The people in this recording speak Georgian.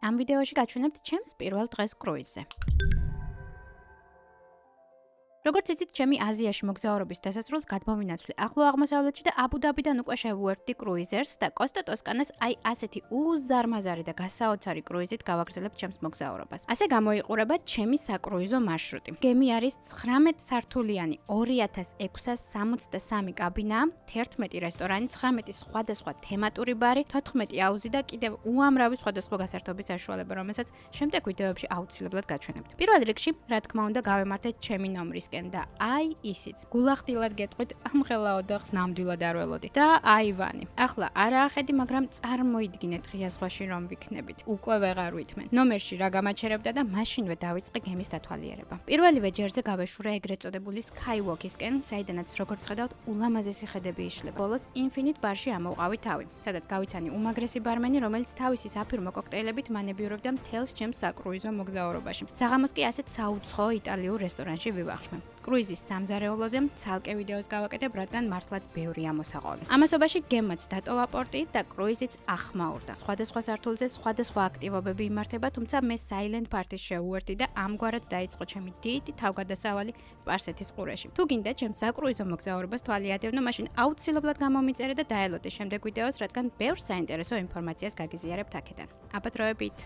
ამ ვიდეოში გაჩვენებთ ჩემს პირველ დღეს კრუიზზე. როგორც იცით, ჩემი აზიაში მოგზაურობის დასასრულს გადმოვინაცვლი ახლო აღმოსავლეთში და აბუ-დაბიდან უკვე შევუერთდი კრუიზერს და კოსტა ტოსკანას აი ასეთი უზარმაზარი და გასაოცარი კრუიზით გავაგრძელებ ჩემს მოგზაურობას. ასე გამოიყურება ჩემი საკრუიზო მარშრუტი. გემი არის 19 სართულიანი, 2663 კაბინა, 11 რესტორანი, 19 სხვადასხვა თემატური ბარი, 14 აუზი და კიდევ უამრავი სხვადასხვა გასართობის საშუალება, რომელსაც შემდეგ ვიდეოებში აუცილებლად გაჩვენებთ. პირველ რიგში, რა თქმა უნდა, გავემართეთ ჩემი ნომრის და აი ისიც. გულახდილად გეტყვით, ამ ხელა ოთახს ნამდვილად არ ველოდი. და აივანი. ახლა არა ახედი, მაგრამ წარმოიდგინეთ ღია ზღვაში რომ ვიქნებით. უკვე ვეღარ ვითმენ. ნომერში რა გამაჩერებდა და მაშინვე დავიწყე გემის დათვალიერება. პირველივე ჯერზე გავეშურე ეგრეთ წოდებული Skywalk-ისკენ, საიდანაც როგორც ხედავთ, ულამაზესი ხედები იშლება. ბოლოს Infinite Bar-ში ამოვყავი თავი, სადაც გავიცანი უმაგრესი ბარმენი, რომელიც თავისი საფირმო კოქტეილებით მანებიურებდა მთელს ჩემს საკრუიზო მოგზაურობაში. საღამოს კი ასეთ საუცხოო იტალიურ რესტორანში ვივახშმე. კრუიზის სამზარეულოზე ცალკე ვიდეოს გავაკეთებ, რადგან მართლაც ბევრია მოსაყოლი. ამასობაში გემმაც დატოვა პორტი და კრუიზიც ახმაურდა. სხვადასხვა სართულზე სხვადასხვა აქტივობები იმართება, თუმცა მე Silent Party-ს შევუერთდი და ამგვარად დაიწყო ჩემი დიდი თავგადასავალი სპარსეთის ყურეში. თუ გინდა ჩემს საკრუიზო მოგზაურობას თვალი ადევნო, მაშინ აუცილებლად გამომიწერე და დაელოდე შემდეგ ვიდეოს, რადგან ბევრ საინტერესო ინფორმაციას გაგიზიარებთ აქედან. აბა დროებით!